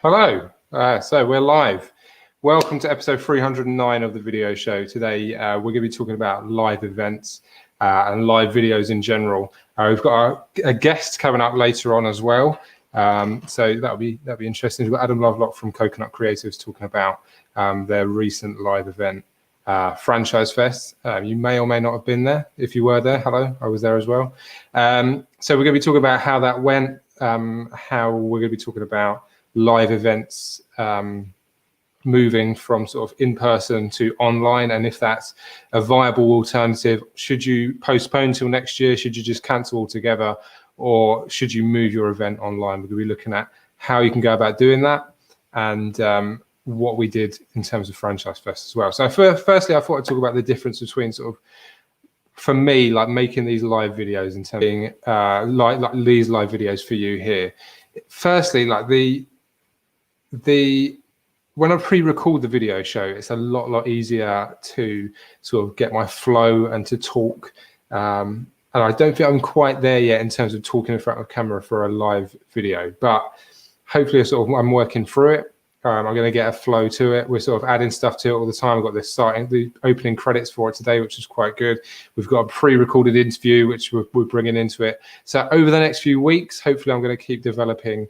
Hello, so we're live. Welcome to episode 309 of the video show. Today we're going to be talking about live events and live videos in general. We've got a guest coming up later on as well, so that'll be interesting. We've got Adam Lovelock from Coconut Creatives talking about their recent live event, Franchise Fest. You may or may not have been there. If you were there, hello, I was there as well. So we're going to be talking about how that went, how we're going to be talking about live events moving from sort of in-person to online, and if that's a viable alternative. Should you postpone till next year? Should you just cancel altogether? Or should you move your event online? We're going to be looking at how you can go about doing that and what we did in terms of Franchise Fest as well. So firstly, I thought I'd talk about the difference between sort of, for me, like making these live videos in terms of being like these live videos for you here. Firstly, like when I pre-record the video show, it's a lot easier to sort of get my flow and to talk. And I don't think I'm quite there yet in terms of talking in front of camera for a live video, but hopefully I'm working through it. I'm going to get a flow to it. We're sort of adding stuff to it all the time. I've got the opening credits for it today, which is quite good. We've got a pre-recorded interview, which we're bringing into it. So over the next few weeks, hopefully I'm going to keep developing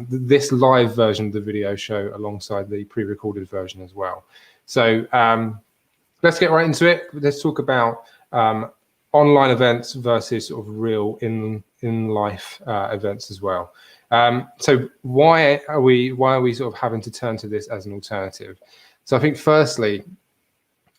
this live version of the video show alongside the pre-recorded version as well. So let's get right into it. Let's talk about online events versus sort of real in life events as well. So why are we sort of having to turn to this as an alternative? So I think firstly,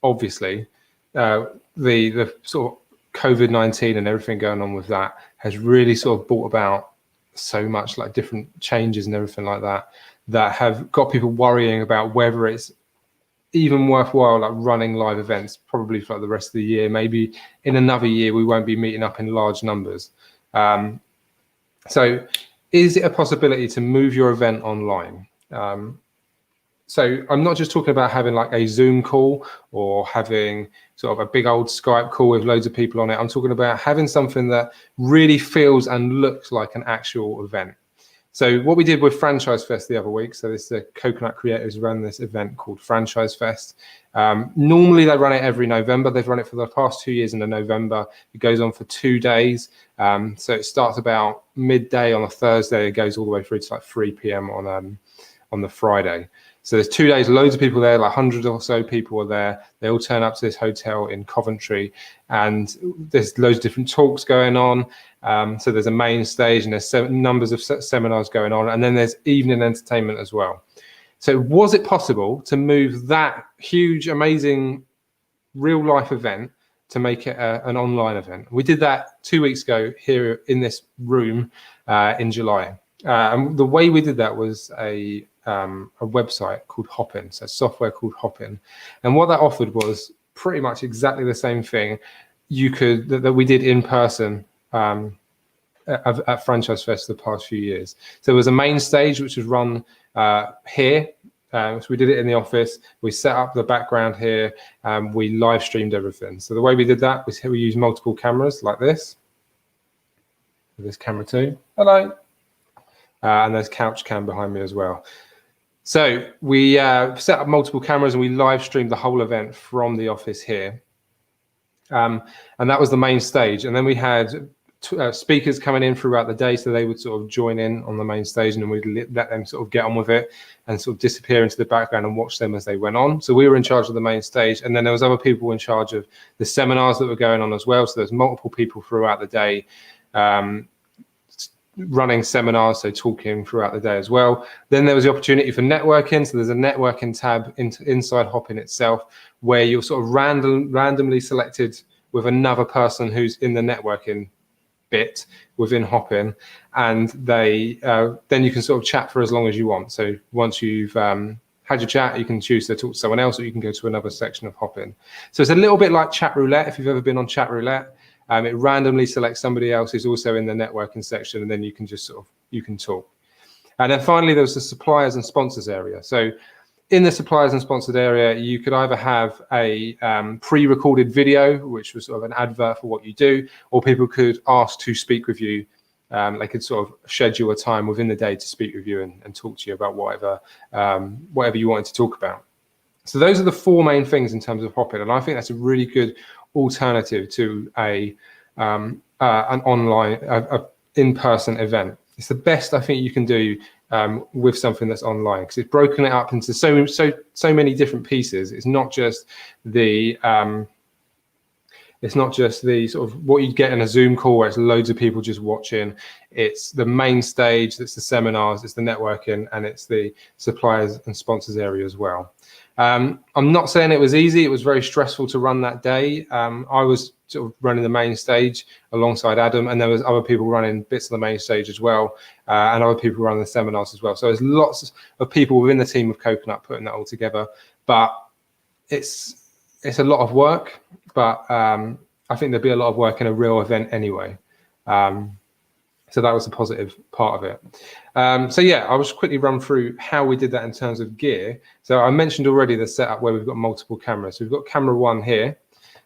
obviously, the sort of COVID-19 and everything going on with that has really sort of brought about so much like different changes and everything like that have got people worrying about whether it's even worthwhile like running live events probably for like the rest of the year. Maybe in another year we won't be meeting up in large numbers. So is it a possibility to move your event online? So I'm not just talking about having like a Zoom call or having sort of a big old Skype call with loads of people on it. I'm talking about having something that really feels and looks like an actual event. So what we did with Franchise Fest the other week, so this is the Coconut Creatives run this event called Franchise Fest. Normally they run it every November. They've run it for the past 2 years in the November. It goes on for 2 days. So it starts about midday on a Thursday. It goes all the way through to like 3 p.m. on the Friday. So there's 2 days, loads of people there, like 100 or so people are there. They all turn up to this hotel in Coventry, and there's loads of different talks going on. So there's a main stage and there's numbers of seminars going on, and then there's evening entertainment as well. So was it possible to move that huge, amazing real life event to make it an online event? We did that 2 weeks ago here in this room in July. And the way we did that was a website called Hopin, so software called Hopin, and what that offered was pretty much exactly the same thing that we did in person at Franchise Fest the past few years. So there was a main stage which was run here. So we did it in the office. We set up the background here. We live streamed everything. So the way we did that was we used multiple cameras like this. This camera too. Hello. And there's couch cam behind me as well. So we set up multiple cameras and we live streamed the whole event from the office here. And that was the main stage. And then we had speakers coming in throughout the day, so they would sort of join in on the main stage, and then we'd let them sort of get on with it and sort of disappear into the background and watch them as they went on. So we were in charge of the main stage, and then there was other people in charge of the seminars that were going on as well. So there's multiple people throughout the day running seminars, so talking throughout the day as well. Then there was the opportunity for networking. So there's a networking tab inside Hopin itself, where you're sort of randomly selected with another person who's in the networking bit within Hopin, and they then you can sort of chat for as long as you want. So once you've had your chat, you can choose to talk to someone else, or you can go to another section of Hopin. So it's a little bit like chat roulette. If you've ever been on chat roulette, it randomly selects somebody else who's also in the networking section, and then you can just you can talk. And then finally, there's the suppliers and sponsors area. So in the suppliers and sponsored area, you could either have a pre-recorded video, which was sort of an advert for what you do, or people could ask to speak with you They could sort of schedule a time within the day to speak with you and talk to you about whatever you wanted to talk about. So those are the four main things in terms of Hopin, and I think that's a really good alternative to an online, in-person event. It's the best I think you can do with something that's online, because it's broken it up into so many different pieces. It's not just the sort of what you get in a Zoom call where it's loads of people just watching. It's the main stage, it's the seminars, it's the networking, and it's the suppliers and sponsors area as well. I'm not saying it was easy. It was very stressful to run that day. I was sort of running the main stage alongside Adam, and there was other people running bits of the main stage as well, and other people running the seminars as well. So there's lots of people within the team of Coconut putting that all together. But it's a lot of work, but I think there'd be a lot of work in a real event anyway. So that was the positive part of it. So yeah, I'll just quickly run through how we did that in terms of gear. So I mentioned already the setup where we've got multiple cameras. So we've got camera 1 here,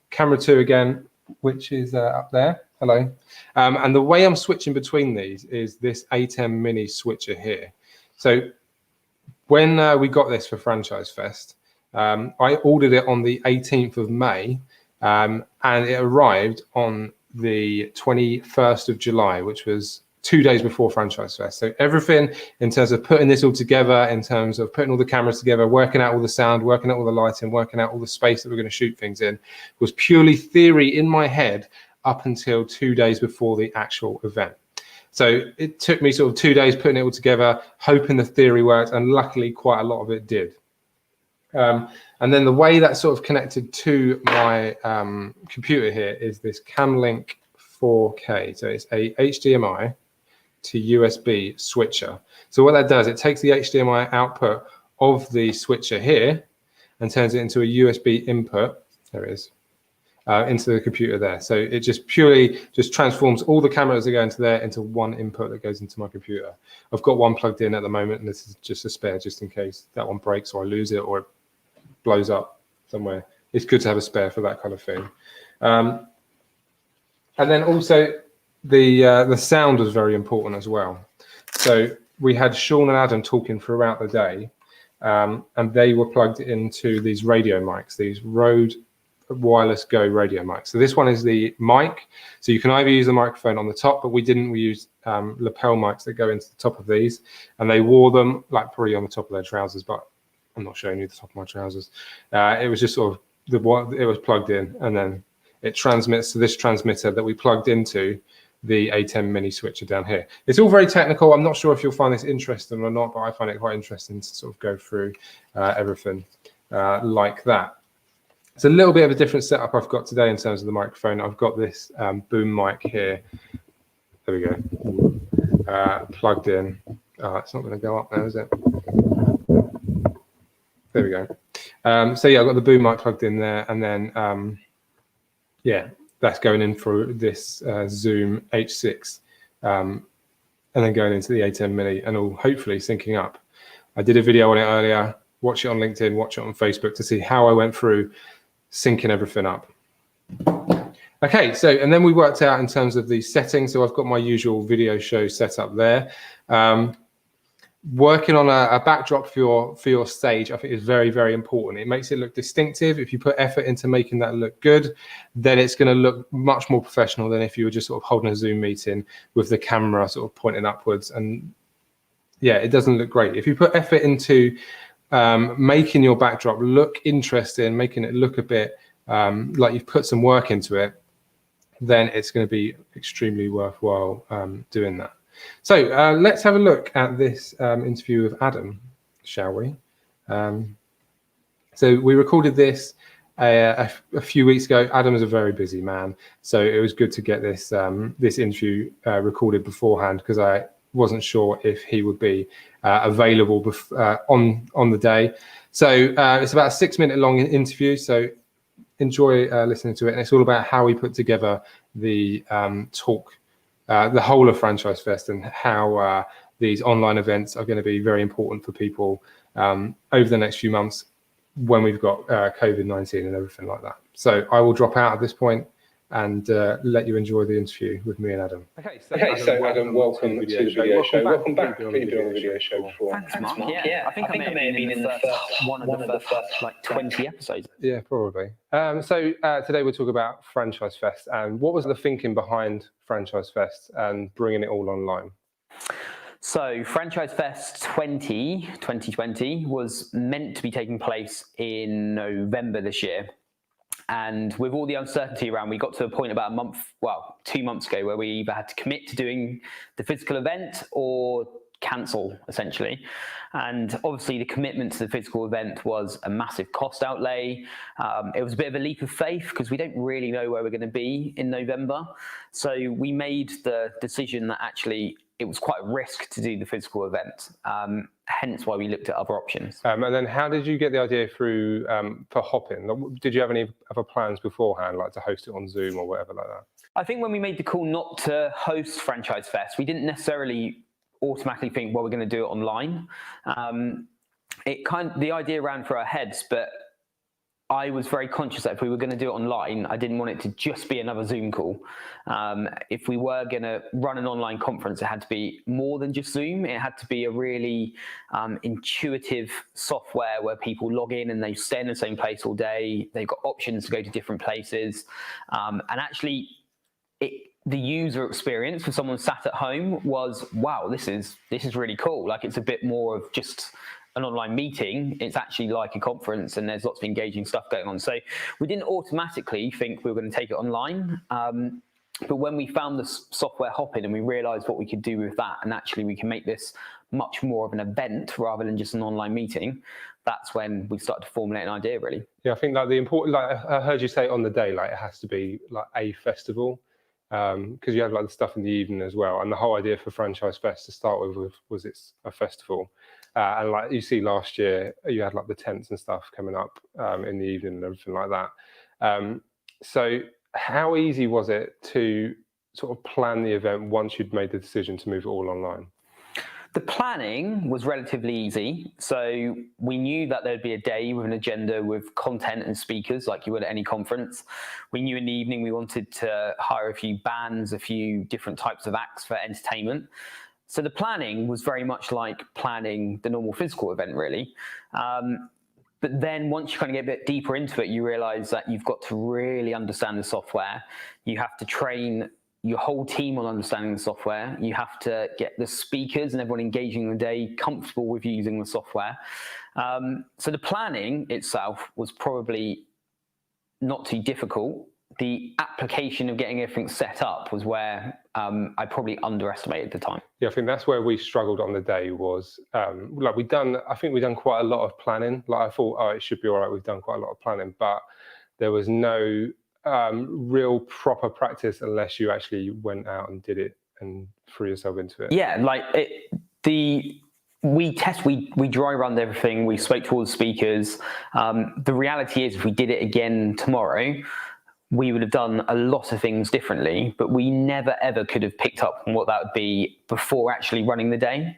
camera 2 again, which is up there. Hello. And the way I'm switching between these is this A10 mini switcher here. So when we got this for Franchise Fest, I ordered it on the 18th of May, and it arrived on the 21st of July, which was 2 days before Franchise Fest. So everything in terms of putting this all together, in terms of putting all the cameras together, working out all the sound, working out all the lighting, working out all the space that we're going to shoot things in, was purely theory in my head up until 2 days before the actual event. So it took me sort of 2 days putting it all together, hoping the theory worked, and luckily quite a lot of it did. And then the way that sort of connected to my computer here is this Camlink 4K. So it's a HDMI to USB switcher. So what that does, it takes the HDMI output of the switcher here and turns it into a USB input. There it is. Into the computer there. So it just purely just transforms all the cameras that go into there into one input that goes into my computer. I've got one plugged in at the moment, and this is just a spare just in case that one breaks or I lose it or it blows up somewhere. It's good to have a spare for that kind of thing. And then also the sound was very important as well. So we had Sean and Adam talking throughout the day, and they were plugged into these radio mics, these Rode Wireless Go radio mics. So this one is the mic. So you can either use the microphone on the top, but we didn't. We used lapel mics that go into the top of these, and they wore them like probably on the top of their trousers, but I'm not showing you the top of my trousers. It was just sort of it was plugged in, and then it transmits to this transmitter that we plugged into the A10 mini switcher down here. It's all very technical. I'm not sure if you'll find this interesting or not, but I find it quite interesting to sort of go through everything like that. It's a little bit of a different setup I've got today in terms of the microphone. I've got this boom mic here. There we go. Plugged in. It's not going to go up now, is it? There we go. So yeah, I've got the boom mic plugged in there, and then yeah, that's going in for this Zoom H6, and then going into the A10 mini, and all hopefully syncing up. I did a video on it earlier. Watch it on LinkedIn, watch it on Facebook to see how I went through syncing everything up. Okay, so and then we worked out in terms of the settings. So I've got my usual video show set up there. Working on a backdrop for your stage, I think, is very, very important. It makes it look distinctive. If you put effort into making that look good, then it's going to look much more professional than if you were just sort of holding a Zoom meeting with the camera sort of pointing upwards. And yeah, it doesn't look great. If you put effort into making your backdrop look interesting, making it look a bit like you've put some work into it, then it's going to be extremely worthwhile doing that. So let's have a look at this interview with Adam, shall we? So we recorded this a few weeks ago. Adam is a very busy man, so it was good to get this this interview recorded beforehand, because I wasn't sure if he would be available on the day. So it's about a 6-minute long interview, so enjoy listening to it. And it's all about how we put together the talk, the whole of Franchise Fest, and how these online events are going to be very important for people over the next few months when we've got COVID-19 and everything like that. So I will drop out at this point, and let you enjoy the interview with me and Adam. Okay, so Adam, welcome to the video show. Welcome back. You've been on the video show before. Thanks, Mark. Yeah, I think I may have been in the first one of the first like 20 episodes. Yeah, probably. So today we'll talk about Franchise Fest, and what was the thinking behind Franchise Fest and bringing it all online? So Franchise Fest 2020 was meant to be taking place in November this year. And with all the uncertainty around, we got to a point about 2 months ago where we either had to commit to doing the physical event or cancel, essentially. And obviously the commitment to the physical event was a massive cost outlay. It was a bit of a leap of faith because we don't really know where we're going to be in November. So we made the decision that actually it was quite a risk to do the physical event, hence why we looked at other options. And then how did you get the idea through for hopping? Did you have any other plans beforehand, like to host it on Zoom or whatever like that? I think when we made the call not to host Franchise Fest, we didn't necessarily automatically think, well, we're going to do it online. The idea ran through our heads, but I was very conscious that if we were going to do it online, I didn't want it to just be another Zoom call. If we were going to run an online conference, it had to be more than just Zoom. It had to be a really intuitive software where people log in and they stay in the same place all day. They've got options to go to different places. And actually, the user experience for someone sat at home was, wow, this is really cool. Like, it's a bit more of just an online meeting. It's actually like a conference and there's lots of engaging stuff going on. So we didn't automatically think we were going to take it online. But when we found the software Hopin and we realized what we could do with that, and actually we can make this much more of an event rather than just an online meeting, that's when we started to formulate an idea, really. Yeah, I think like the important, like I heard you say on the day, like it has to be like a festival, because you have like the stuff in the evening as well. And the whole idea for Franchise Fest to start with was it's a festival. And like you see last year, you had like the tents and stuff coming up in the evening and everything like that. So how easy was it to sort of plan the event once you'd made the decision to move it all online? The planning was relatively easy. So we knew that there'd be a day with an agenda with content and speakers like you would at any conference. We knew in the evening we wanted to hire a few bands, a few different types of acts for entertainment. So the planning was very much like planning the normal physical event, really. But then once you kind of get a bit deeper into it, you realize that you've got to really understand the software. You have to train your whole team on understanding the software. You have to get the speakers and everyone engaging in the day comfortable with using the software. So the planning itself was probably not too difficult. The application of getting everything set up was where I probably underestimated the time. Yeah, I think that's where we struggled on the day was, like I think we've done quite a lot of planning. Like I thought, oh, it should be all right. We've done quite a lot of planning, but there was no real proper practice unless you actually went out and did it and threw yourself into it. Yeah, like we dry run everything. We spoke to all the speakers. The reality is if we did it again tomorrow, we would have done a lot of things differently, but we never ever could have picked up on what that would be before actually running the day.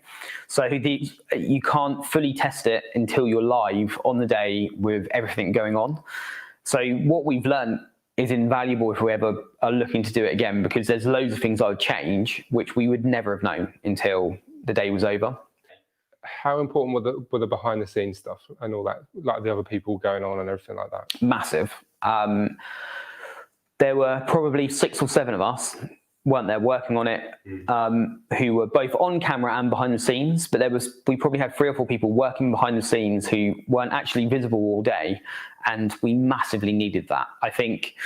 So you can't fully test it until you're live on the day with everything going on. So what we've learned is invaluable if we ever are looking to do it again, because there's loads of things I would change, which we would never have known until the day was over. How important were the behind the scenes stuff and all that, like the other people going on and everything like that? Massive. There were probably 6 or 7 of us, weren't there, working on it, who were both on camera and behind the scenes. But we probably had 3 or 4 people working behind the scenes who weren't actually visible all day, and we massively needed that. I think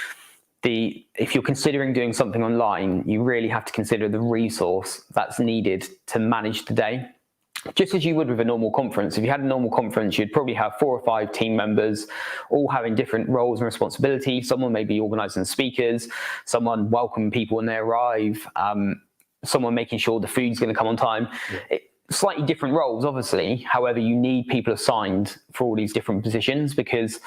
if you're considering doing something online, you really have to consider the resource that's needed to manage the day. Just as you would with a normal conference. If you had a normal conference, you'd probably have 4 or 5 team members all having different roles and responsibilities. Someone may be organising speakers, someone welcoming people when they arrive, someone making sure the food's going to come on time. Yeah. Slightly different roles, obviously. However, you need people assigned for all these different positions, because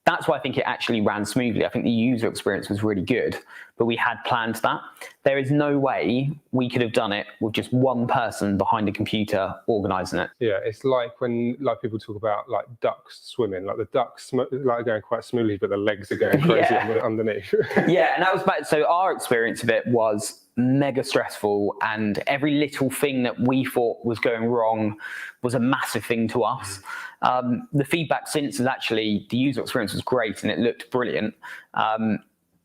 that's why I think it actually ran smoothly. I think the user experience was really good, but we had planned that. There is no way we could have done it with just one person behind a computer organising it. Yeah, it's like when like people talk about like ducks swimming, like the ducks like going quite smoothly, but the legs are going crazy underneath. Yeah, and that was bad. So our experience of it was mega stressful, and every little thing that we thought was going wrong was a massive thing to us. The feedback since is actually the user experience was great and it looked brilliant,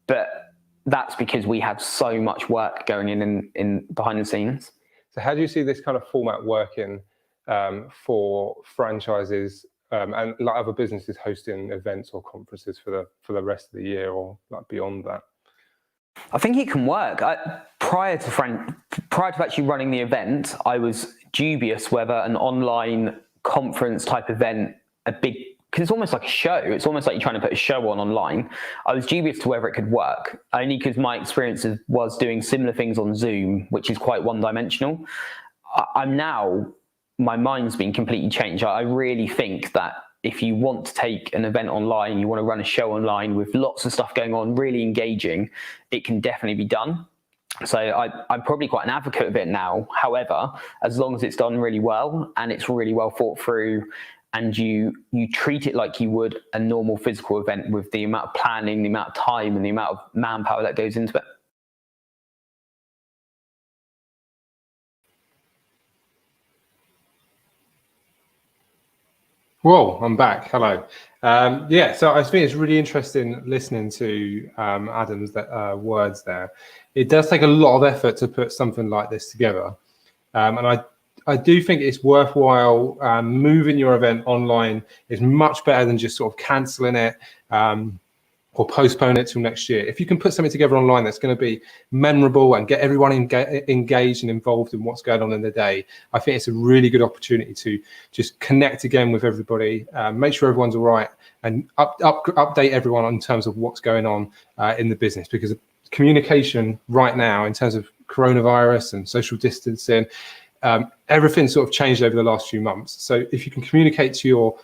but that's because we had so much work going in behind the scenes. So how do you see this kind of format working for franchises and like other businesses hosting events or conferences for the rest of the year or like beyond that? I think it can work. Prior to actually running the event, I was dubious whether an online conference type event, because it's almost like a show. It's almost like you're trying to put a show online. I was dubious to whether it could work, only because my experience was doing similar things on Zoom, which is quite one-dimensional. I'm now, my mind's been completely changed. I really think that if you want to take an event online, you want to run a show online with lots of stuff going on, really engaging, it can definitely be done. So I'm probably quite an advocate of it now. However, as long as it's done really well and it's really well thought through, and you treat it like you would a normal physical event with the amount of planning, the amount of time and the amount of manpower that goes into it. Whoa, I'm back. Hello. Yeah, so I think it's really interesting listening to Adam's words there. It does take a lot of effort to put something like this together. And I do think it's worthwhile. Moving your event online is much better than just sort of cancelling it or postpone it till next year. If you can put something together online that's going to be memorable and get everyone engaged and involved in what's going on in the day, I think it's a really good opportunity to just connect again with everybody, make sure everyone's all right, and update everyone in terms of what's going on in the business. Because communication right now, in terms of coronavirus and social distancing, everything's sort of changed over the last few months. So if you can communicate to your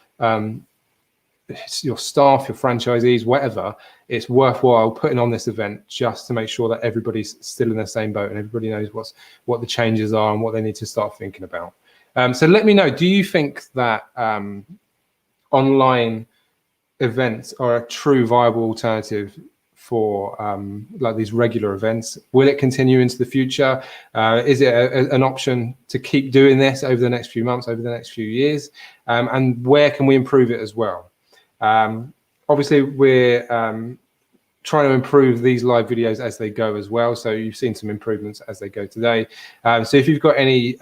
staff, your franchisees, whatever, it's worthwhile putting on this event just to make sure that everybody's still in the same boat and everybody knows what the changes are and what they need to start thinking about. So let me know, do you think that online events are a true viable alternative for like these regular events? Will it continue into the future? Is it an option to keep doing this over the next few months, over the next few years? And where can we improve it as well? Obviously, we're trying to improve these live videos as they go as well. So you've seen some improvements as they go today. So if you've got any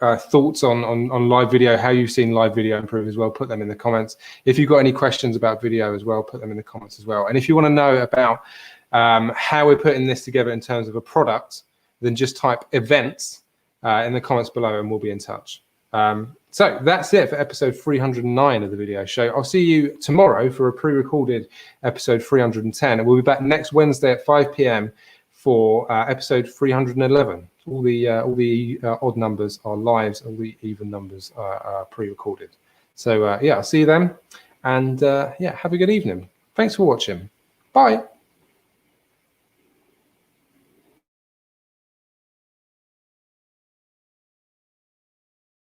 thoughts on live video, how you've seen live video improve as well, put them in the comments. If you've got any questions about video as well, put them in the comments as well. And if you want to know about how we're putting this together in terms of a product, then just type events in the comments below and we'll be in touch. So that's it for episode 309 of the video show. I'll see you tomorrow for a pre-recorded episode 310, and we'll be back next Wednesday at 5 p.m. for episode 311. All the odd numbers are lives, all the even numbers are pre-recorded. So yeah, I'll see you then, and yeah, have a good evening. Thanks for watching. Bye.